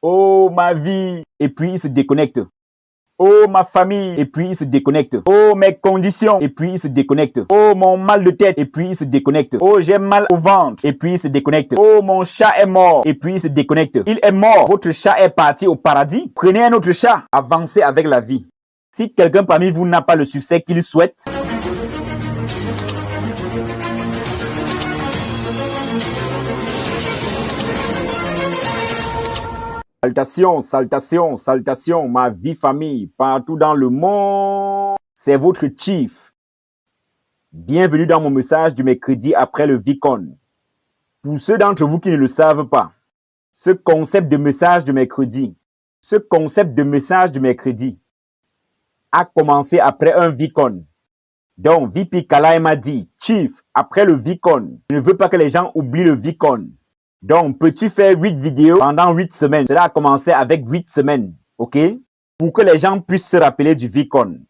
Oh ma vie, et puis il se déconnecte. Oh ma famille, et puis il se déconnecte. Oh mes conditions, et puis il se déconnecte. Oh mon mal de tête, et puis il se déconnecte. Oh j'ai mal au ventre, et puis il se déconnecte. Oh mon chat est mort, et puis il se déconnecte. Il est mort, votre chat est parti au paradis. Prenez un autre chat, avancez avec la vie. Si quelqu'un parmi vous n'a pas le succès qu'il souhaite, salutations, salutations, salutations, ma vie famille, partout dans le monde, c'est votre chief. Bienvenue dans mon message du mercredi après le VCon. Pour ceux d'entre vous qui ne le savent pas, ce concept de message du mercredi a commencé après un VCon. Donc, VP Kalae m'a dit, Chief, après le VCon, je ne veux pas que les gens oublient le VCon. Donc, peux-tu faire 8 vidéos pendant 8 semaines? Cela a commencé avec 8 semaines, ok? Pour que les gens puissent se rappeler du VCon.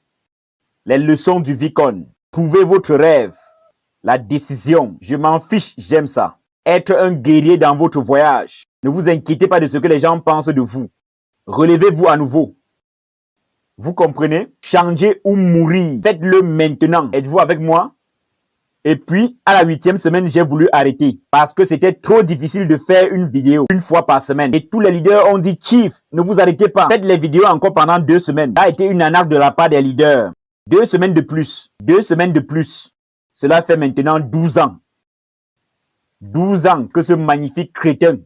Les leçons du VCon. Trouvez votre rêve. La décision. Je m'en fiche, j'aime ça. Être un guerrier dans votre voyage. Ne vous inquiétez pas de ce que les gens pensent de vous. Relevez-vous à nouveau. Vous comprenez? Changer ou mourir. Faites-le maintenant. Êtes-vous avec moi? Et puis, à la 8e semaine, j'ai voulu arrêter parce que c'était trop difficile de faire une vidéo une fois par semaine. Et tous les leaders ont dit, Chief, ne vous arrêtez pas. Faites les vidéos encore pendant 2 semaines. Ça a été une arnaque de la part des leaders. 2 semaines de plus. 2 semaines de plus. Cela fait maintenant 12 ans. 12 ans que ce magnifique crétin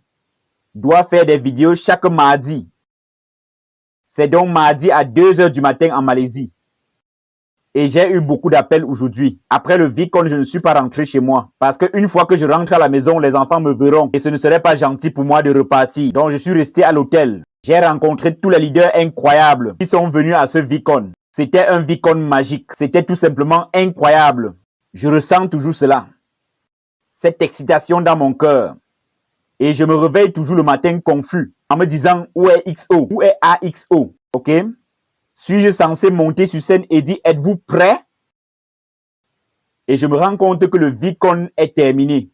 doit faire des vidéos chaque mardi. C'est donc mardi à 2 h du matin en Malaisie. Et j'ai eu beaucoup d'appels aujourd'hui. Après le VCon, je ne suis pas rentré chez moi. Parce qu'une fois que je rentre à la maison, les enfants me verront. Et ce ne serait pas gentil pour moi de repartir. Donc je suis resté à l'hôtel. J'ai rencontré tous les leaders incroyables qui sont venus à ce VCon. C'était un VCon magique. C'était tout simplement incroyable. Je ressens toujours cela. Cette excitation dans mon cœur. Et je me réveille toujours le matin confus. En me disant, où est XO? Où est AXO? Ok? Suis-je censé monter sur scène et dire, êtes-vous prêts? Et je me rends compte que le VCon est terminé.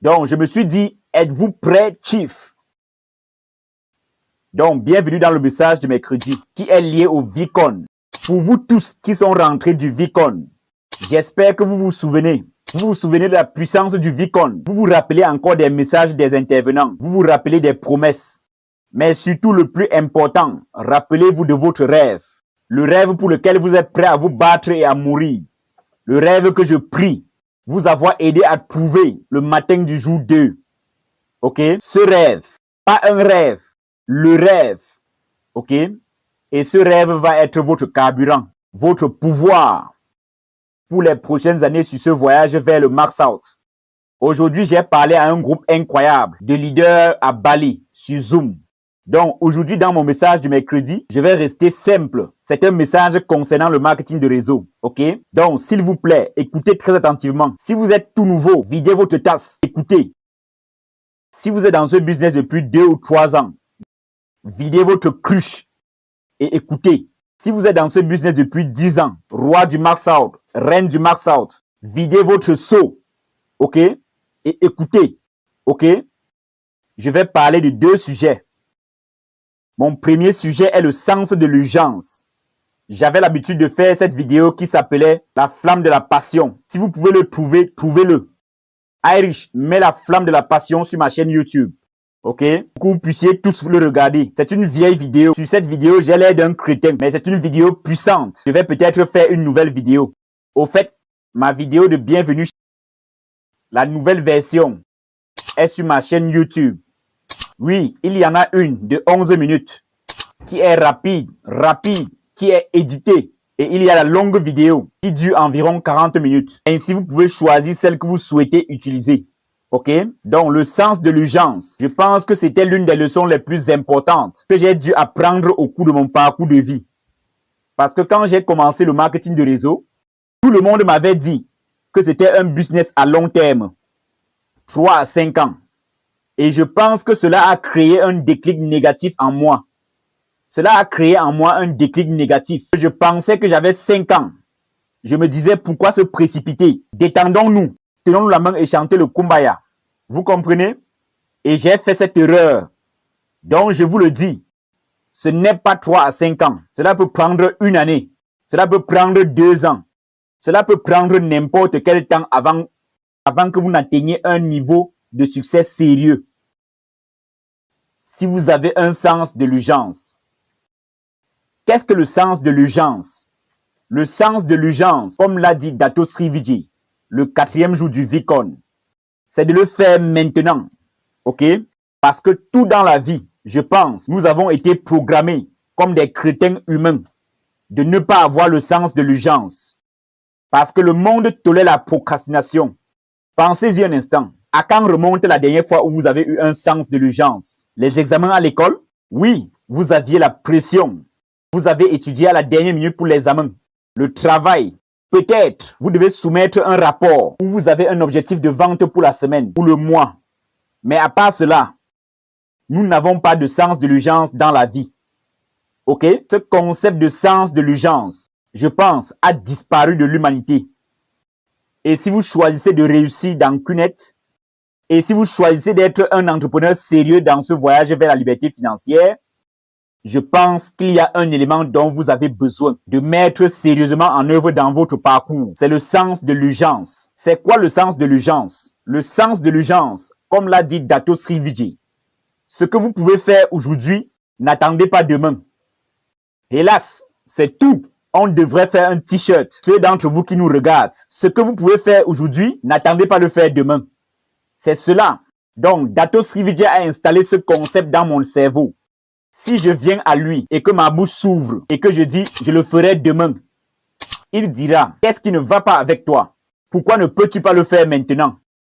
Donc, je me suis dit, êtes-vous prêts, Chief? Donc, bienvenue dans le message de mercredi qui est lié au VCon. Pour vous tous qui sont rentrés du VCon, j'espère que vous vous souvenez. Vous vous souvenez de la puissance du VCon. Vous vous rappelez encore des messages des intervenants. Vous vous rappelez des promesses. Mais surtout le plus important, rappelez-vous de votre rêve. Le rêve pour lequel vous êtes prêt à vous battre et à mourir. Le rêve que je prie vous avoir aidé à trouver le matin du jour 2. Ok? Ce rêve, pas un rêve, le rêve. Ok? Et ce rêve va être votre carburant, votre pouvoir pour les prochaines années sur ce voyage vers le Max Out. Aujourd'hui, j'ai parlé à un groupe incroyable de leaders à Bali sur Zoom. Donc, aujourd'hui, dans mon message du mercredi, je vais rester simple. C'est un message concernant le marketing de réseau. OK? Donc, s'il vous plaît, écoutez très attentivement. Si vous êtes tout nouveau, videz votre tasse. Écoutez. Si vous êtes dans ce business depuis 2 ou 3 ans, videz votre cruche et écoutez. Si vous êtes dans ce business depuis 10 ans, roi du Max Out, reine du Max Out, videz votre seau. OK? Et écoutez. OK? Je vais parler de 2 sujets. Mon premier sujet est le sens de l'urgence. J'avais l'habitude de faire cette vidéo qui s'appelait La flamme de la passion. Si vous pouvez le trouver, trouvez-le. Irish met la flamme de la passion sur ma chaîne YouTube. Ok? Pour que vous puissiez tous le regarder. C'est une vieille vidéo. Sur cette vidéo, j'ai l'air d'un crétin, mais c'est une vidéo puissante. Je vais peut-être faire une nouvelle vidéo. Au fait, ma vidéo de bienvenue, la nouvelle version, est sur ma chaîne YouTube. Oui, il y en a une de 11 minutes qui est rapide, qui est éditée. Et il y a la longue vidéo qui dure environ 40 minutes. Ainsi, vous pouvez choisir celle que vous souhaitez utiliser. OK? Donc, le sens de l'urgence. Je pense que c'était l'une des leçons les plus importantes que j'ai dû apprendre au cours de mon parcours de vie. Parce que quand j'ai commencé le marketing de réseau, tout le monde m'avait dit que c'était un business à long terme. 3 à 5 ans. Et je pense que cela a créé un déclic négatif en moi. Cela a créé en moi un déclic négatif. Je pensais que j'avais 5 ans. Je me disais, pourquoi se précipiter? Détendons-nous, tenons-nous la main et chantez le Kumbaya. Vous comprenez? Et j'ai fait cette erreur Donc, je vous le dis, ce n'est pas 3 à 5 ans. Cela peut prendre une année. Cela peut prendre 2 ans. Cela peut prendre n'importe quel temps avant que vous n'atteigniez un niveau de succès sérieux. Si vous avez un sens de l'urgence. Qu'est-ce que le sens de l'urgence? Le sens de l'urgence, comme l'a dit Dato Sri Vijay, le 4e jour du Vikon, c'est de le faire maintenant. Ok? Parce que tout dans la vie, je pense, nous avons été programmés comme des crétins humains de ne pas avoir le sens de l'urgence. Parce que le monde tolère la procrastination. Pensez-y un instant. À quand remonte la dernière fois où vous avez eu un sens de l'urgence? Les examens à l'école? Oui, vous aviez la pression. Vous avez étudié à la dernière minute pour l'examen. Le travail. Peut-être, vous devez soumettre un rapport où vous avez un objectif de vente pour la semaine, pour le mois. Mais à part cela, nous n'avons pas de sens de l'urgence dans la vie. Ok? Ce concept de sens de l'urgence, je pense, a disparu de l'humanité. Et si vous choisissez de réussir dans Q-Net, et si vous choisissez d'être un entrepreneur sérieux dans ce voyage vers la liberté financière, je pense qu'il y a un élément dont vous avez besoin de mettre sérieusement en œuvre dans votre parcours. C'est le sens de l'urgence. C'est quoi le sens de l'urgence? Le sens de l'urgence, comme l'a dit Dato Sri Vijay, ce que vous pouvez faire aujourd'hui, n'attendez pas demain. Hélas, c'est tout. On devrait faire un t-shirt. Ceux d'entre vous qui nous regardent, ce que vous pouvez faire aujourd'hui, n'attendez pas le faire demain. C'est cela. Donc, Dato Sri Vijay a installé ce concept dans mon cerveau. Si je viens à lui et que ma bouche s'ouvre et que je dis « je le ferai demain », il dira « qu'est-ce qui ne va pas avec toi? Pourquoi ne peux-tu pas le faire maintenant?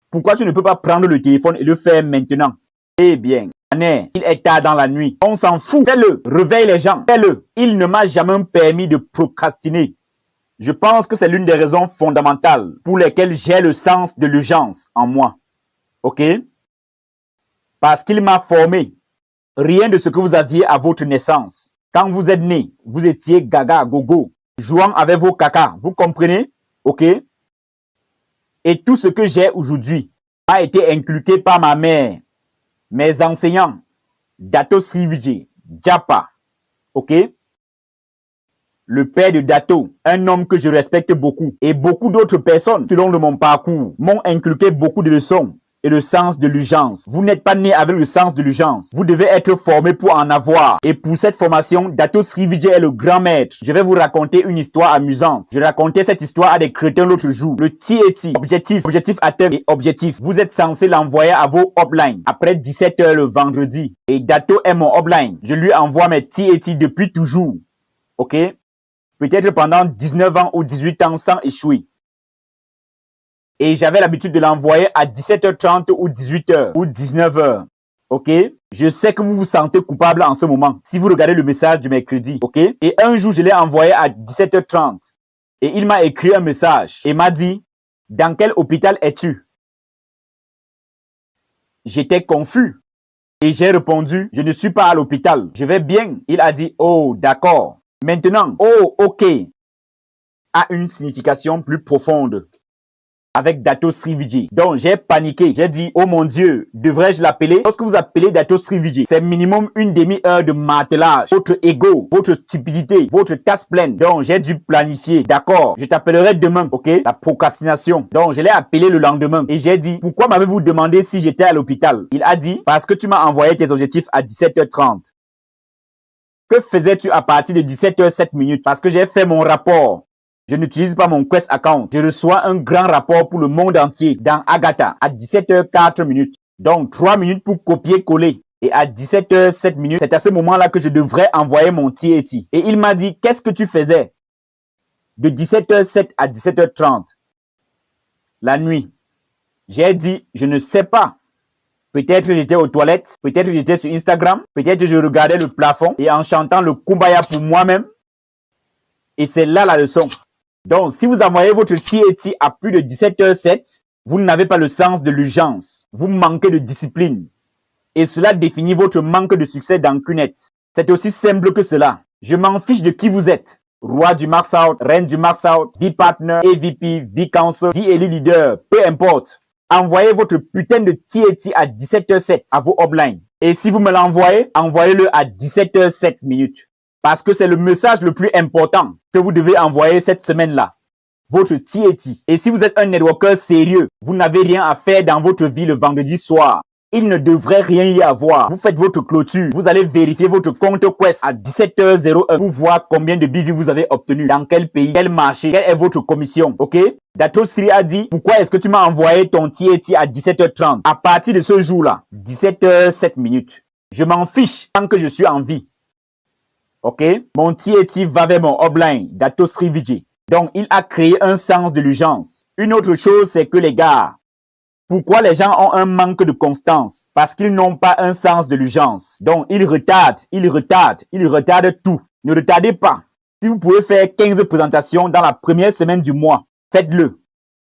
Pourquoi tu ne peux pas prendre le téléphone et le faire maintenant ?» Eh bien, il est tard dans la nuit. On s'en fout. Fais-le. Réveille les gens. Fais-le. Il ne m'a jamais permis de procrastiner. Je pense que c'est l'une des raisons fondamentales pour lesquelles j'ai le sens de l'urgence en moi. Ok? Parce qu'il m'a formé. Rien de ce que vous aviez à votre naissance. Quand vous êtes né, vous étiez gaga, gogo, jouant avec vos caca. Vous comprenez? Ok? Et tout ce que j'ai aujourd'hui a été inculqué par ma mère, mes enseignants, Dato Sri Vijay, Japa. Ok? Le père de Dato, un homme que je respecte beaucoup. Et beaucoup d'autres personnes, tout au long de mon parcours, m'ont inculqué beaucoup de leçons. Et le sens de l'urgence. Vous n'êtes pas né avec le sens de l'urgence. Vous devez être formé pour en avoir. Et pour cette formation, Dato Sri Vijay est le grand maître. Je vais vous raconter une histoire amusante. Je racontais cette histoire à des crétins l'autre jour. Le TAT, objectif atteint et objectif. Vous êtes censé l'envoyer à vos uplines après 17 h le vendredi. Et Dato est mon upline. Je lui envoie mes TAT depuis toujours. Ok? Peut-être pendant 19 ans ou 18 ans sans échouer. Et j'avais l'habitude de l'envoyer à 17h30 ou 18h ou 19h. Ok? Je sais que vous vous sentez coupable en ce moment si vous regardez le message du mercredi. Ok? Et un jour, je l'ai envoyé à 17h30. Et il m'a écrit un message et m'a dit « Dans quel hôpital es-tu » J'étais confus. Et j'ai répondu « Je ne suis pas à l'hôpital. Je vais bien. » Il a dit « Oh, d'accord. Maintenant, oh, ok. » a une signification plus profonde. Avec Dato Sri Vijay. Donc, j'ai paniqué. J'ai dit, oh mon Dieu, devrais-je l'appeler? Lorsque vous appelez Dato Sri Vijay, c'est minimum une demi-heure de martelage. Votre ego, votre stupidité, votre tasse pleine. Donc, j'ai dû planifier. D'accord, je t'appellerai demain, ok? La procrastination. Donc, je l'ai appelé le lendemain. Et j'ai dit, pourquoi m'avez-vous demandé si j'étais à l'hôpital? Il a dit, parce que tu m'as envoyé tes objectifs à 17h30. Que faisais-tu à partir de 17h07? Parce que j'ai fait mon rapport. Je n'utilise pas mon Quest account. Je reçois un grand rapport pour le monde entier dans Agatha à 17h04. Donc 3 minutes pour copier-coller. Et à 17h07, c'est à ce moment-là que je devrais envoyer mon TAT. Et il m'a dit, qu'est-ce que tu faisais de 17h07 à 17h30 la nuit? J'ai dit, je ne sais pas. Peut-être j'étais aux toilettes, peut-être j'étais sur Instagram, peut-être je regardais le plafond et en chantant le Kumbaya pour moi-même. Et c'est là la leçon. Donc, si vous envoyez votre TAT à plus de 17h07, vous n'avez pas le sens de l'urgence. Vous manquez de discipline. Et cela définit votre manque de succès dans Q-Net. C'est aussi simple que cela. Je m'en fiche de qui vous êtes. Roi du Max Out, Reine du Max Out, V-Partner, EVP, V-Council, V-Elite Leader, peu importe. Envoyez votre putain de TAT à 17h07 à vos uplines. Et si vous me l'envoyez, envoyez-le à 17h07 minutes. Parce que c'est le message le plus important que vous devez envoyer cette semaine-là. Votre TAT. Et si vous êtes un networker sérieux, vous n'avez rien à faire dans votre vie le vendredi soir. Il ne devrait rien y avoir. Vous faites votre clôture. Vous allez vérifier votre compte Quest à 17h01 pour voir combien de BV vous avez obtenu. Dans quel pays, quel marché, quelle est votre commission. Ok? Dato Sri a dit, pourquoi est-ce que tu m'as envoyé ton TAT à 17h30? À partir de ce jour-là, 17h07 minutes. Je m'en fiche tant que je suis en vie. Ok? Mon TAT va vers mon upline, Dato Sri Vijay. Donc, il a créé un sens de l'urgence. Une autre chose, c'est que les gars, pourquoi les gens ont un manque de constance? Parce qu'ils n'ont pas un sens de l'urgence. Donc, ils retardent tout. Ne retardez pas. Si vous pouvez faire 15 présentations dans la première semaine du mois, faites-le.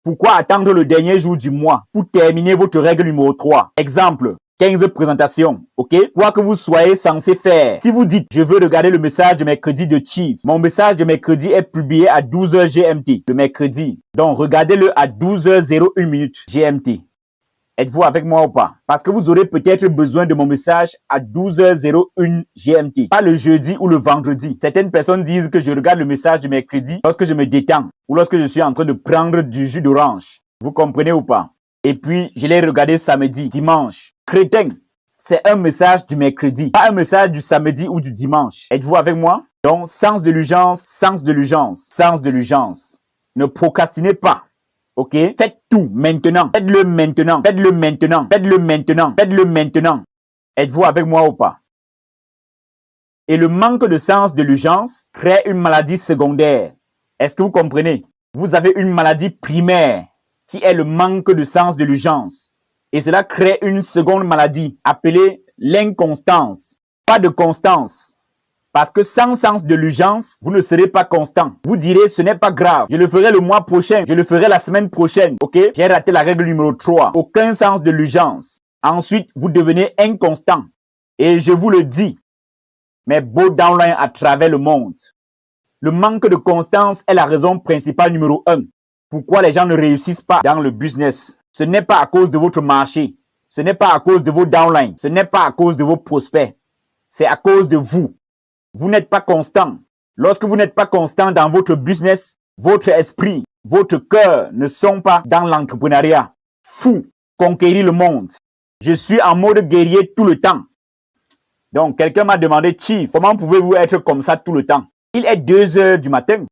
Pourquoi attendre le dernier jour du mois pour terminer votre règle numéro 3? Exemple, 15 présentations, ok? Quoi que vous soyez censé faire. Si vous dites, je veux regarder le message de mercredi de Chief. Mon message de mercredi est publié à 12h GMT, le mercredi. Donc, regardez-le à 12h01 minutes GMT. Êtes-vous avec moi ou pas? Parce que vous aurez peut-être besoin de mon message à 12h01 GMT. Pas le jeudi ou le vendredi. Certaines personnes disent que je regarde le message du mercredi lorsque je me détends ou lorsque je suis en train de prendre du jus d'orange. Vous comprenez ou pas? Et puis, je l'ai regardé samedi, dimanche. Crétin, c'est un message du mercredi, pas un message du samedi ou du dimanche. Êtes-vous avec moi? Donc, sens de l'urgence, sens de l'urgence, sens de l'urgence. Ne procrastinez pas. Ok? Faites tout maintenant. Faites-le maintenant. Faites-le maintenant. Faites-le maintenant. Faites-le maintenant. Êtes-vous avec moi ou pas? Et le manque de sens de l'urgence crée une maladie secondaire. Est-ce que vous comprenez? Vous avez une maladie primaire qui est le manque de sens de l'urgence. Et cela crée une seconde maladie appelée l'inconstance. Pas de constance. Parce que sans sens de l'urgence, vous ne serez pas constant. Vous direz, ce n'est pas grave. Je le ferai le mois prochain. Je le ferai la semaine prochaine. Ok? J'ai raté la règle numéro 3. Aucun sens de l'urgence. Ensuite, vous devenez inconstant. Et je vous le dis, mes beaux downlines à travers le monde. Le manque de constance est la raison principale numéro 1. Pourquoi les gens ne réussissent pas dans le business? Ce n'est pas à cause de votre marché. Ce n'est pas à cause de vos downlines. Ce n'est pas à cause de vos prospects. C'est à cause de vous. Vous n'êtes pas constant. Lorsque vous n'êtes pas constant dans votre business, votre esprit, votre cœur ne sont pas dans l'entrepreneuriat. Fou, conquérir le monde. Je suis en mode guerrier tout le temps. Donc, quelqu'un m'a demandé, Chief, comment pouvez-vous être comme ça tout le temps? Il est 2 heures du matin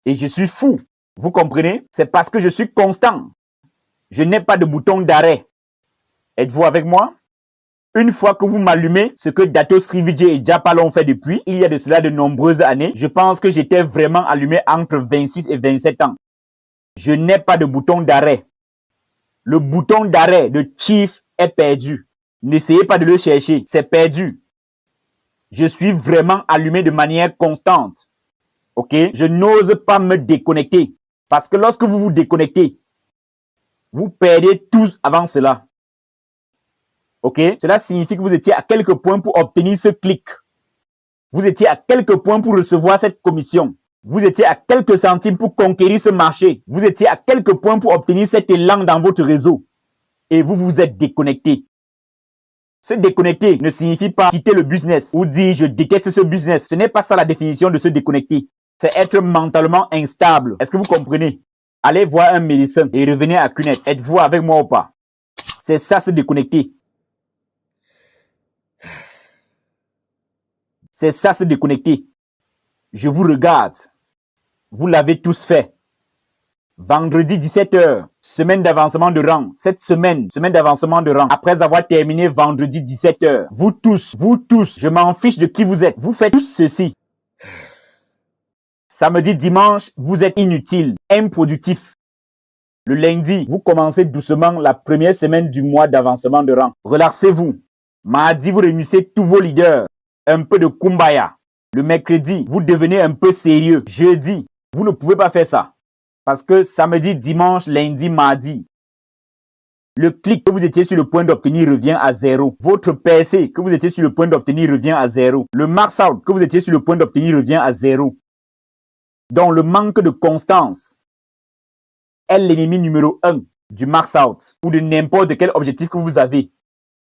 et je suis fou. Vous comprenez? C'est parce que je suis constant. Je n'ai pas de bouton d'arrêt. Êtes-vous avec moi? Une fois que vous m'allumez, ce que Dato Sri Vijay et Japa l'ont fait depuis, il y a de cela de nombreuses années, je pense que j'étais vraiment allumé entre 26 et 27 ans. Je n'ai pas de bouton d'arrêt. Le bouton d'arrêt de Chief est perdu. N'essayez pas de le chercher, c'est perdu. Je suis vraiment allumé de manière constante. Ok? Je n'ose pas me déconnecter. Parce que lorsque vous vous déconnectez, vous perdez tous avant cela. Ok? Cela signifie que vous étiez à quelques points pour obtenir ce clic. Vous étiez à quelques points pour recevoir cette commission. Vous étiez à quelques centimes pour conquérir ce marché. Vous étiez à quelques points pour obtenir cet élan dans votre réseau. Et vous vous êtes déconnecté. Se déconnecter ne signifie pas quitter le business ou dire je déteste ce business. Ce n'est pas ça la définition de se déconnecter. C'est être mentalement instable. Est-ce que vous comprenez? Allez voir un médecin et revenez à Cunette. Êtes-vous avec moi ou pas? C'est ça se déconnecter. C'est ça se déconnecter. Je vous regarde. Vous l'avez tous fait. Vendredi 17h, semaine d'avancement de rang. Cette semaine d'avancement de rang. Après avoir terminé vendredi 17h, vous tous, je m'en fiche de qui vous êtes. Vous faites tous ceci. Samedi, dimanche, vous êtes inutile, improductif. Le lundi, vous commencez doucement la première semaine du mois d'avancement de rang. Relaxez-vous. Mardi, vous réunissez tous vos leaders. Un peu de kumbaya. Le mercredi, vous devenez un peu sérieux. Jeudi, vous ne pouvez pas faire ça. Parce que samedi, dimanche, lundi, mardi, le clic que vous étiez sur le point d'obtenir revient à 0. Votre percée que vous étiez sur le point d'obtenir revient à 0. Le max out que vous étiez sur le point d'obtenir revient à 0. Donc, le manque de constance est l'ennemi numéro 1 du max out ou de n'importe quel objectif que vous avez.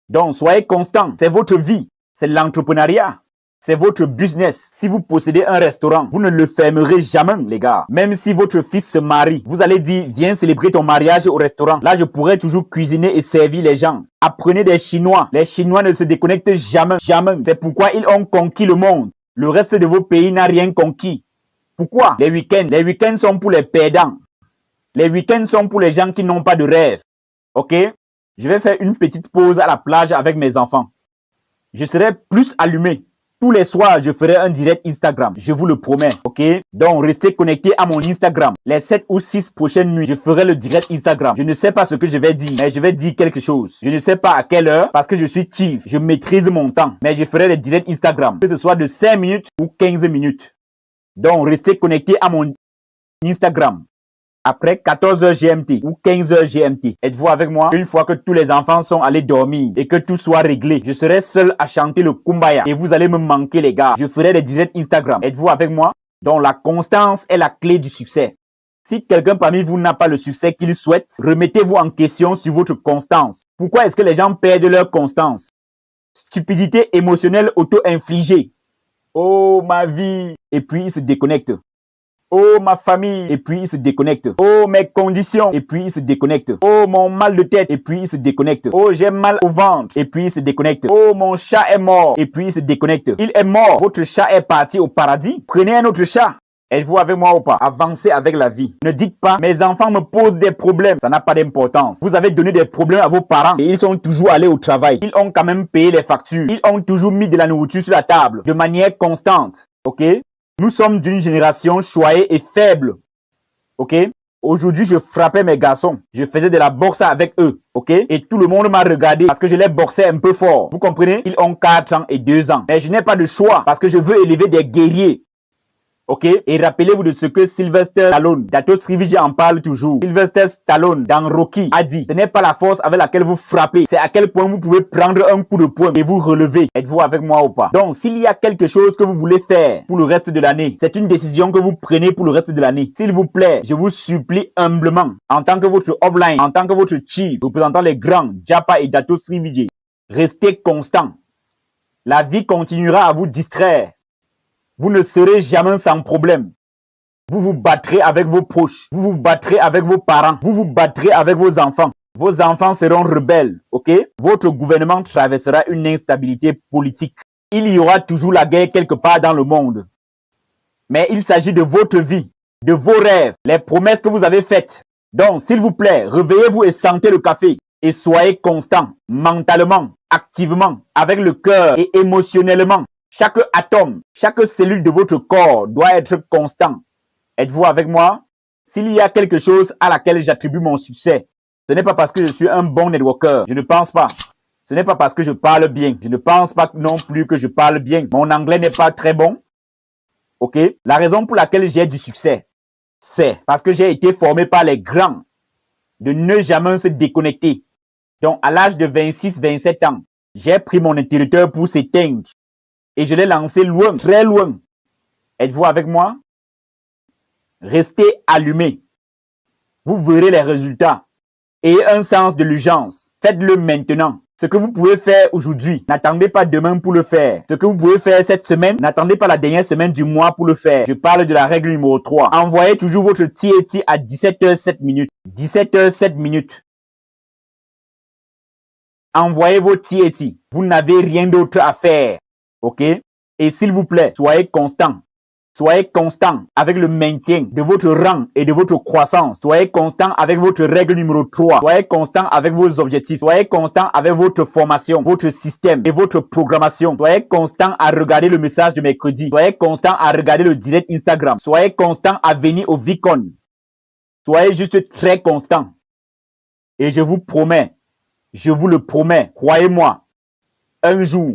Donc, soyez constant. C'est votre vie. C'est l'entrepreneuriat. C'est votre business. Si vous possédez un restaurant, vous ne le fermerez jamais, les gars. Même si votre fils se marie, vous allez dire, viens célébrer ton mariage au restaurant. Là, je pourrais toujours cuisiner et servir les gens. Apprenez des Chinois. Les Chinois ne se déconnectent jamais, jamais. C'est pourquoi ils ont conquis le monde. Le reste de vos pays n'a rien conquis. Pourquoi? Les week-ends sont pour les perdants. Les week-ends sont pour les gens qui n'ont pas de rêve. Ok? Je vais faire une petite pause à la plage avec mes enfants. Je serai plus allumé. Tous les soirs, je ferai un direct Instagram. Je vous le promets, ok? Donc, restez connectés à mon Instagram. Les 7 ou 6 prochaines nuits, je ferai le direct Instagram. Je ne sais pas ce que je vais dire, mais je vais dire quelque chose. Je ne sais pas à quelle heure, parce que je suis chief. Je maîtrise mon temps. Mais je ferai les directs Instagram, que ce soit de 5 minutes ou 15 minutes. Donc, restez connectés à mon Instagram. Après 14h GMT ou 15h GMT, êtes-vous avec moi? Une fois que tous les enfants sont allés dormir et que tout soit réglé, je serai seul à chanter le Kumbaya et vous allez me manquer, les gars. Je ferai des directs Instagram. Êtes-vous avec moi? Donc la constance est la clé du succès. Si quelqu'un parmi vous n'a pas le succès qu'il souhaite, remettez-vous en question sur votre constance. Pourquoi est-ce que les gens perdent leur constance? Stupidité émotionnelle auto-infligée. Oh ma vie! Et puis ils se déconnectent. Oh, ma famille, et puis il se déconnecte. Oh, mes conditions, et puis il se déconnecte. Oh, mon mal de tête, et puis il se déconnecte. Oh, j'ai mal au ventre, et puis il se déconnecte. Oh, mon chat est mort, et puis il se déconnecte. Il est mort, votre chat est parti au paradis. Prenez un autre chat. Êtes-vous avec moi ou pas? Avancez avec la vie. Ne dites pas, mes enfants me posent des problèmes. Ça n'a pas d'importance. Vous avez donné des problèmes à vos parents et ils sont toujours allés au travail. Ils ont quand même payé les factures. Ils ont toujours mis de la nourriture sur la table de manière constante. Ok? Nous sommes d'une génération choyée et faible. Ok? Aujourd'hui, je frappais mes garçons. Je faisais de la boxe avec eux. Ok? Et tout le monde m'a regardé parce que je les boxais un peu fort. Vous comprenez? Ils ont 4 ans et 2 ans. Mais je n'ai pas de choix parce que je veux élever des guerriers. Ok? Et rappelez-vous de ce que Sylvester Stallone, Dato Srivici en parle toujours. Sylvester Stallone, dans Rocky, a dit, ce n'est pas la force avec laquelle vous frappez, c'est à quel point vous pouvez prendre un coup de poing et vous relever. Êtes-vous avec moi ou pas? Donc, s'il y a quelque chose que vous voulez faire pour le reste de l'année, c'est une décision que vous prenez pour le reste de l'année. S'il vous plaît, je vous supplie humblement, en tant que votre upline, en tant que votre chief, représentant les grands, Japa et Dato Srivici, restez constant. La vie continuera à vous distraire. Vous ne serez jamais sans problème. Vous vous battrez avec vos proches. Vous vous battrez avec vos parents. Vous vous battrez avec vos enfants. Vos enfants seront rebelles, ok? Votre gouvernement traversera une instabilité politique. Il y aura toujours la guerre quelque part dans le monde. Mais il s'agit de votre vie, de vos rêves, les promesses que vous avez faites. Donc, s'il vous plaît, réveillez-vous et sentez le café. Et soyez constant, mentalement, activement, avec le cœur et émotionnellement. Chaque atome, chaque cellule de votre corps doit être constant. Êtes-vous avec moi? S'il y a quelque chose à laquelle j'attribue mon succès, ce n'est pas parce que je suis un bon networker. Je ne pense pas. Ce n'est pas parce que je parle bien. Je ne pense pas non plus que je parle bien. Mon anglais n'est pas très bon. Ok? La raison pour laquelle j'ai du succès, c'est parce que j'ai été formé par les grands de ne jamais se déconnecter. Donc, à l'âge de 26-27 ans, j'ai pris mon interrupteur pour s'éteindre. Et je l'ai lancé loin, très loin. Êtes-vous avec moi? Restez allumés. Vous verrez les résultats. Ayez un sens de l'urgence. Faites-le maintenant. Ce que vous pouvez faire aujourd'hui, n'attendez pas demain pour le faire. Ce que vous pouvez faire cette semaine, n'attendez pas la dernière semaine du mois pour le faire. Je parle de la règle numéro 3. Envoyez toujours votre TAT à 17h07 minutes. 17h07 minutes. Envoyez vos TAT. Vous n'avez rien d'autre à faire. Ok? Et s'il vous plaît, soyez constant. Soyez constant avec le maintien de votre rang et de votre croissance. Soyez constant avec votre règle numéro 3. Soyez constant avec vos objectifs. Soyez constant avec votre formation, votre système et votre programmation. Soyez constant à regarder le message de mercredi. Soyez constant à regarder le direct Instagram. Soyez constant à venir au Vicon. Soyez juste très constant. Et je vous promets, je vous le promets, croyez-moi, un jour,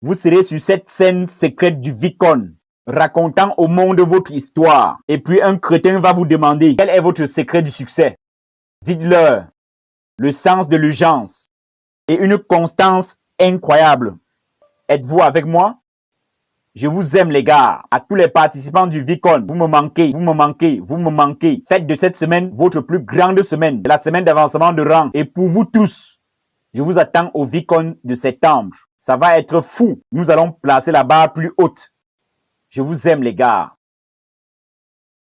vous serez sur cette scène secrète du Vicon, racontant au monde votre histoire. Et puis un crétin va vous demander quel est votre secret du succès. Dites-leur le sens de l'urgence et une constance incroyable. Êtes-vous avec moi? Je vous aime les gars. À tous les participants du Vicon, vous me manquez, vous me manquez, vous me manquez. Faites de cette semaine votre plus grande semaine, la semaine d'avancement de rang. Et pour vous tous, Je vous attends au VCon de septembre. Ça va être fou. Nous allons placer la barre plus haute. Je vous aime les gars.